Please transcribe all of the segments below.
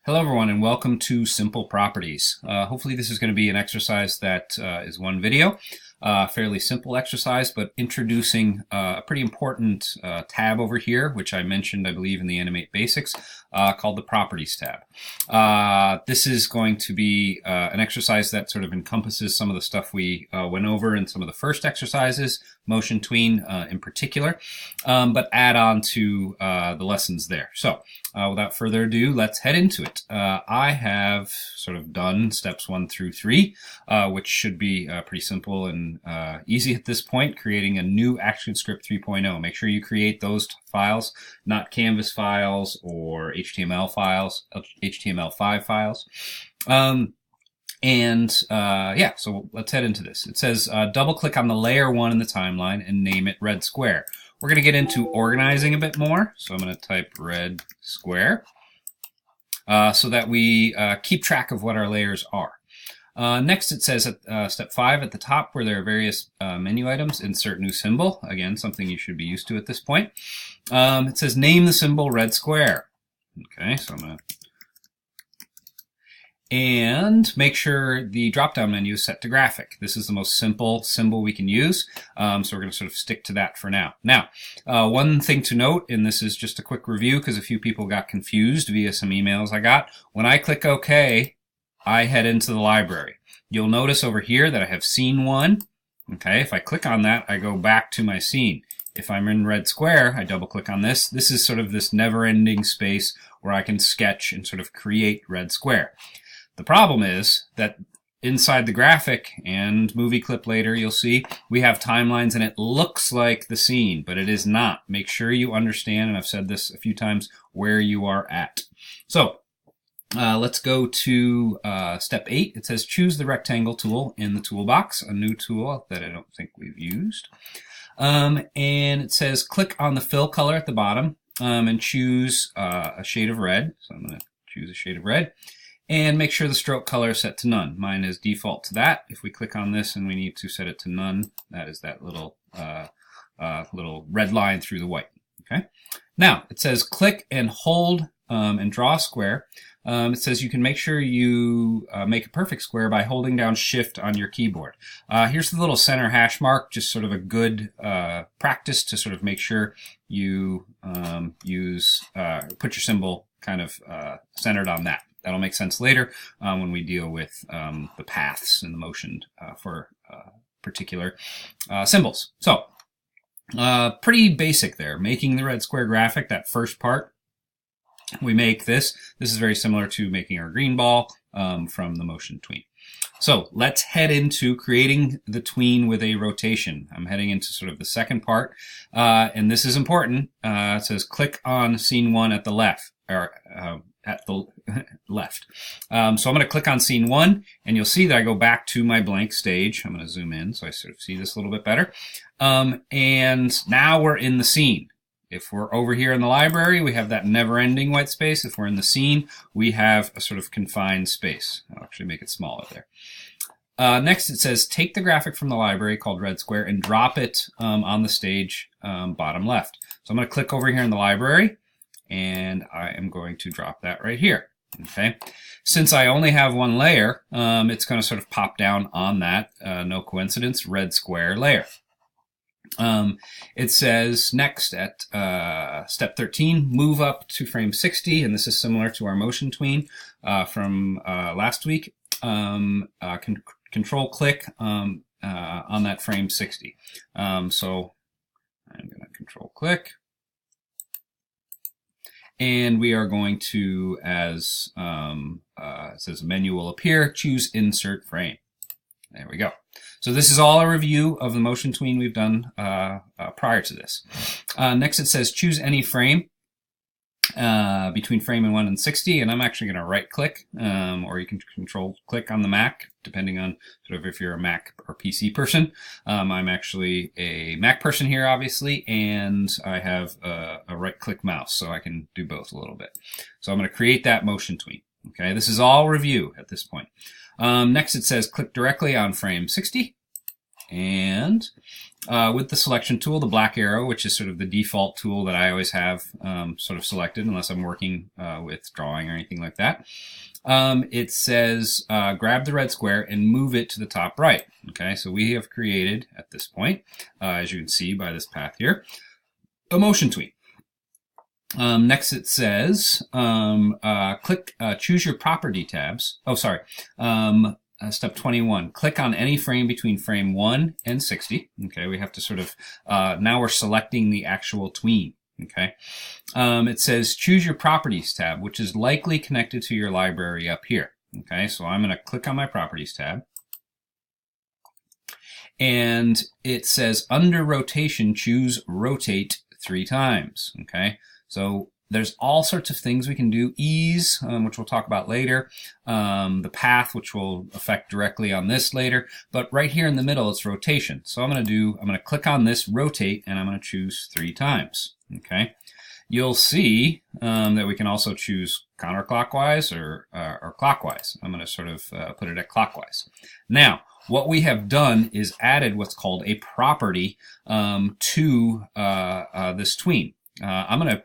Hello everyone and welcome to Simple Properties. Hopefully this is going to be an exercise that is one video. Fairly simple exercise, but introducing a pretty important tab over here, which I mentioned, I believe, in the Animate Basics, called the Properties tab. This is going to be an exercise that sort of encompasses some of the stuff we went over in some of the first exercises, Motion Tween in particular, but add on to the lessons there. So without further ado, let's head into it. I have sort of done steps 1 through 3, which should be pretty simple and easy at this point, creating a new ActionScript 3.0. Make sure you create those files, not Canvas files or HTML files, HTML5 files. Yeah, so let's head into this. It says double click on the layer 1 in the timeline and name it red square. We're going to get into organizing a bit more, so I'm going to type red square so that we keep track of what our layers are. Next, it says at step 5 at the top, where there are various menu items, insert new symbol. Again, something you should be used to at this point. It says name the symbol red square. Okay, so I'm going to... And make sure the drop-down menu is set to graphic. This is the most simple symbol we can use, so we're going to sort of stick to that for now. Now, one thing to note, and this is just a quick review because a few people got confused via some emails I got. When I click OK, I head into the library. You'll notice over here that I have scene 1. Okay, if I click on that, I go back to my scene. If I'm in red square, I double click on this. This is sort of this never-ending space where I can sketch and sort of create red square. The problem is that inside the graphic and movie clip later, you'll see we have timelines and it looks like the scene, but it is not. Make sure you understand, and I've said this a few times, where you are at. So let's go to step 8. It says choose the rectangle tool in the toolbox, a new tool that I don't think we've used. And it says click on the fill color at the bottom and choose a shade of red. So I'm going to choose a shade of red. And make sure the stroke color is set to none. Mine is default to that. If we click on this and we need to set it to none, that is that little little red line through the white. Okay. Now it says click and hold and draw a square. It says you can make sure you make a perfect square by holding down Shift on your keyboard. Here's the little center hash mark, just sort of a good practice to sort of make sure you put your symbol kind of centered on that. That'll make sense later when we deal with the paths and the motion for particular symbols. So, pretty basic there. Making the red square graphic, that first part, we make this. This is very similar to making our green ball from the Motion Tween. So let's head into creating the tween with a rotation. I'm heading into sort of the second part, and this is important. It says click on scene 1 at the left, or at the left. So I'm going to click on scene 1, and you'll see that I go back to my blank stage. I'm going to zoom in so I sort of see this a little bit better. And now we're in the scene. If we're over here in the library, we have that never-ending white space. If we're in the scene, we have a sort of confined space. I'll actually make it smaller there. Next, it says take the graphic from the library called red square and drop it on the stage bottom left. So I'm going to click over here in the library, and I am going to drop that right here. Okay. Since I only have one layer, it's going to sort of pop down on that, no coincidence, red square layer. It says next at step 13, move up to frame 60, and this is similar to our Motion Tween from last week. Control click on that frame 60. So I'm going to control click. And we are going to, as it says, a menu will appear, choose insert frame. There we go. So this is all a review of the Motion Tween we've done prior to this. Next it says choose any frame between frame 1 and 60, and I'm actually going to right click, or you can control click on the Mac, depending on sort of if you're a Mac or PC person. I'm actually a Mac person here, obviously, and I have a right click mouse, so I can do both a little bit. So I'm going to create that Motion Tween. Okay, this is all review at this point. Next it says click directly on frame 60. And with the selection tool, the black arrow, which is sort of the default tool that I always have sort of selected unless I'm working with drawing or anything like that, it says grab the red square and move it to the top right. Okay, so we have created at this point, as you can see by this path here, a motion tween. Next it says choose your property tabs. Oh, sorry. Step 21, click on any frame between frame 1 and 60. Okay, we have to sort of, now we're selecting the actual tween. Okay, it says choose your properties tab, which is likely connected to your library up here. Okay, so I'm going to click on my properties tab. And it says under rotation, choose rotate 3 times. Okay, so there's all sorts of things we can do. Ease, which we'll talk about later. The path, which will affect directly on this later. But right here in the middle, it's rotation. So I'm going to click on this rotate, and I'm going to choose 3 times. Okay. You'll see that we can also choose counterclockwise or clockwise. I'm going to sort of put it at clockwise. Now, what we have done is added what's called a property to this tween. I'm going to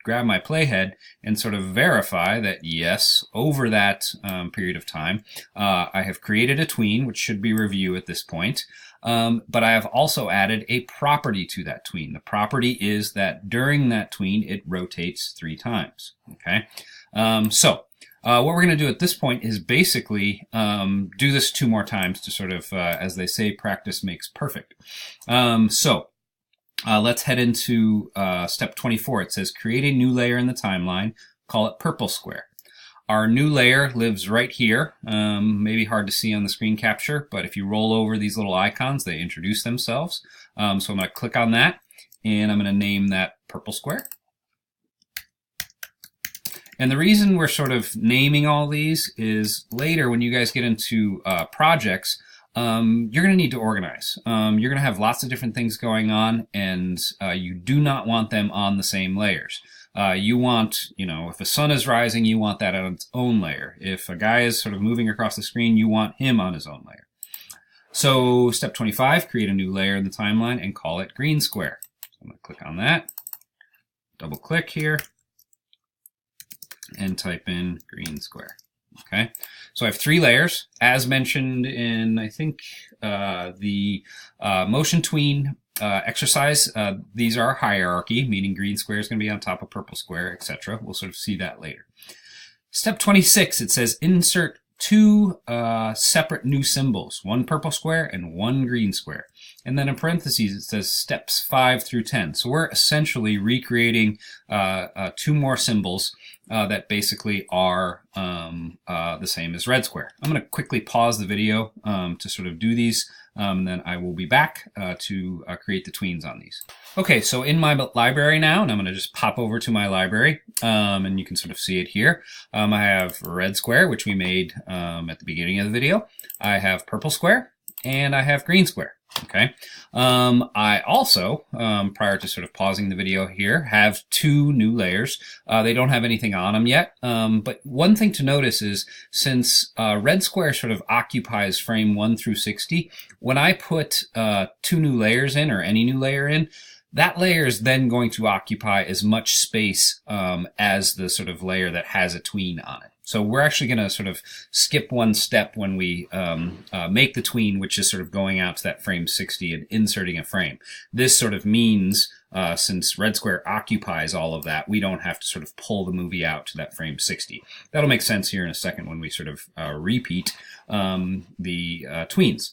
grab my playhead and sort of verify that yes, over that period of time, I have created a tween, which should be review at this point. But I have also added a property to that tween. The property is that during that tween, it rotates 3 times. Okay. What we're going to do at this point is basically do this 2 more times to sort of, as they say, practice makes perfect. Let's head into step 24. It says create a new layer in the timeline, call it purple square. Our new layer lives right here. Maybe hard to see on the screen capture, but if you roll over these little icons, they introduce themselves. So I'm going to click on that, and I'm going to name that purple square. And the reason we're sort of naming all these is later when you guys get into projects, you're going to need to organize. You're going to have lots of different things going on, and you do not want them on the same layers. You want, if the sun is rising, you want that on its own layer. If a guy is sort of moving across the screen, you want him on his own layer. So step 25, create a new layer in the timeline and call it green square. So I'm going to click on that, double click here, and type in green square. Okay, so I have 3 layers, as mentioned in, I think, the motion tween exercise. These are hierarchy, meaning green square is going to be on top of purple square, etc. We'll sort of see that later. Step 26, it says insert 2 separate new symbols, 1 purple square and 1 green square. And then in parentheses, it says steps 5 through 10. So we're essentially recreating 2 more symbols that basically are the same as red square. I'm going to quickly pause the video to sort of do these, and then I will be back to create the tweens on these. Okay, so in my library now, and I'm going to just pop over to my library, and you can sort of see it here. I have red square, which we made at the beginning of the video. I have purple square, and I have green square. Okay. I also, prior to sort of pausing the video here, have 2 new layers. They don't have anything on them yet. But one thing to notice is since red square sort of occupies frame 1 through 60, when I put 2 new layers in, or any new layer in, that layer is then going to occupy as much space as the sort of layer that has a tween on it. So we're actually going to sort of skip 1 step when we make the tween, which is sort of going out to that frame 60 and inserting a frame. This sort of means, since red square occupies all of that, we don't have to sort of pull the movie out to that frame 60. That'll make sense here in a second when we sort of repeat the tweens.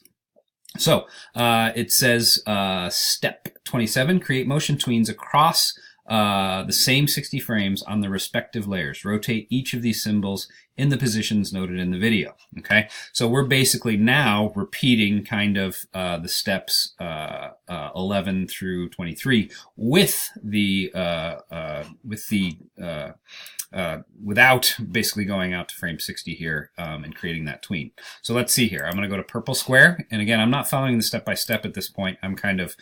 So it says step 27, create motion tweens across the same 60 frames on the respective layers. Rotate each of these symbols in the positions noted in the video. Okay, so we're basically now repeating kind of the steps 11 through 23 with the without basically going out to frame 60 here and creating that tween. So let's see here. I'm going to go to purple square, and again, I'm not following the step by step at this point. I'm kind of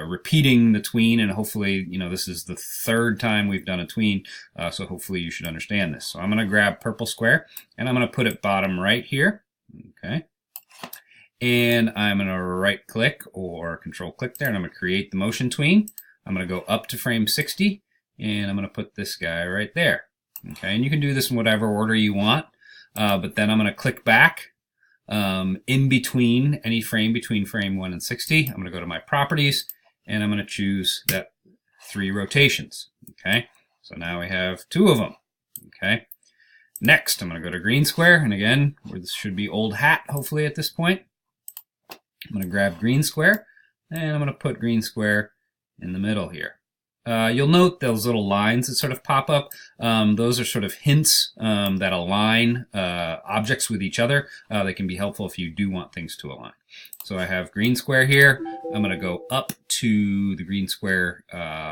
repeating the tween, and hopefully, this is the 3rd time we've done a tween, so hopefully you should understand this. So I'm going to grab purple square, and I'm going to put it bottom right here. Okay. and I'm going to right click or control click there, and I'm going to create the motion tween. I'm going to go up to frame 60, and I'm going to put this guy right there. Okay, and you can do this in whatever order you want, but then I'm going to click back in between any frame between frame 1 and 60. I'm going to go to my properties, and I'm going to choose that 3 rotations. Okay, so now we have 2 of them. Okay, next I'm going to go to green square, and again, where this should be old hat hopefully at this point. I'm going to grab green square, and I'm going to put green square in the middle here. You'll note those little lines that sort of pop up. Those are sort of hints that align objects with each other. They can be helpful if you do want things to align. So I have green square here. I'm going to go up to the green square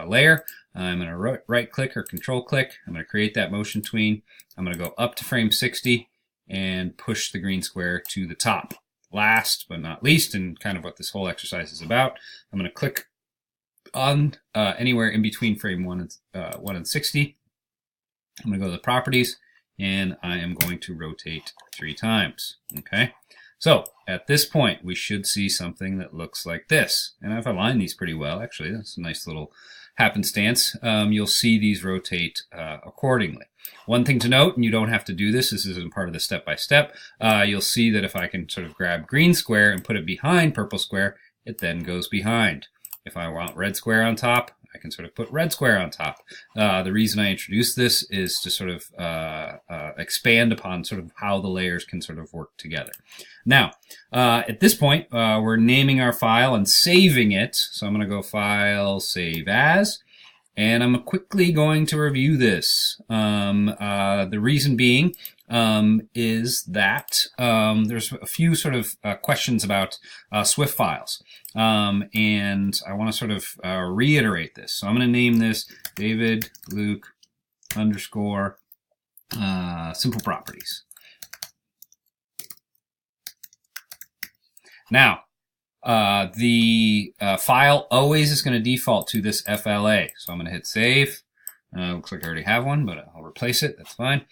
layer. I'm going to right click or control click. I'm going to create that motion tween. I'm going to go up to frame 60 and push the green square to the top. Last but not least, and kind of what this whole exercise is about, I'm going to click on anywhere in between frame 1 and 60. I'm going to go to the properties, and I am going to rotate 3 times. Okay, so at this point we should see something that looks like this, and I've aligned these pretty well. Actually, that's a nice little happenstance. You'll see these rotate accordingly. One thing to note, and you don't have to do this, this isn't part of the step-by-step, you'll see that if I can sort of grab green square and put it behind purple square, it then goes behind. If I want red square on top, I can sort of put red square on top. The reason I introduced this is to sort of expand upon sort of how the layers can sort of work together. Now, at this point, we're naming our file and saving it. So I'm going to go File, Save As. And I'm quickly going to review this. The reason being is that there's a few sort of questions about Swift files. And I want to sort of reiterate this. So I'm going to name this David Luke _ simple properties. Now, the file always is going to default to this FLA. So I'm going to hit save. Looks like I already have one, but I'll replace it. That's fine.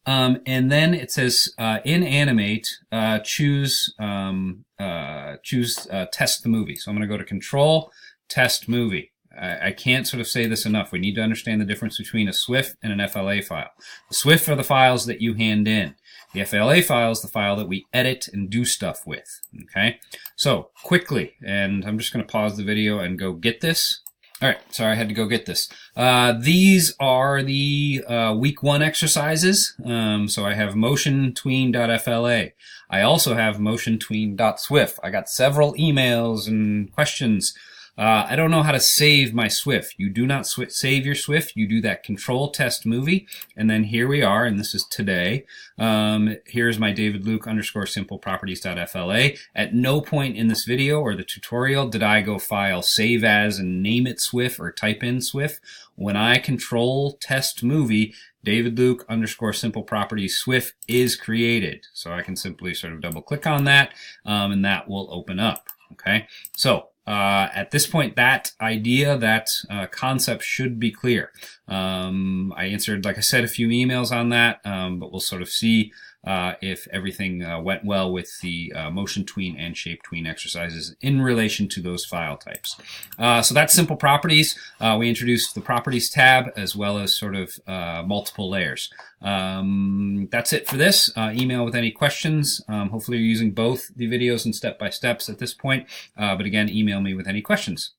And then it says in Animate, choose test the movie. So I'm going to go to Control, Test Movie. I can't sort of say this enough. We need to understand the difference between a SWF and an FLA file. The SWF are the files that you hand in. The FLA file is the file that we edit and do stuff with. Okay, so quickly, and I'm just going to pause the video and go get this. All right, sorry, I had to go get this. These are the week 1 exercises. So I have motion_tween.fla. I also have motion_tween.swif. I got several emails and questions. I don't know how to save my SWF. You do not save your SWF. You do that Control Test Movie, and then here we are, and this is today. Here's my David Luke _ simple properties.fla. At no point in this video or the tutorial did I go File, Save As, and name it SWF or type in SWF. When I Control Test Movie, David Luke _ simple properties SWF is created. So I can simply sort of double click on that, and that will open up. Okay, so at this point, that idea, that concept should be clear. I answered, like I said, a few emails on that, but we'll sort of see if everything went well with the motion tween and shape tween exercises in relation to those file types. So that's simple properties. We introduced the properties tab as well as sort of multiple layers. That's it for this. Email with any questions. Hopefully you're using both the videos and step-by-steps at this point. But again, email me with any questions.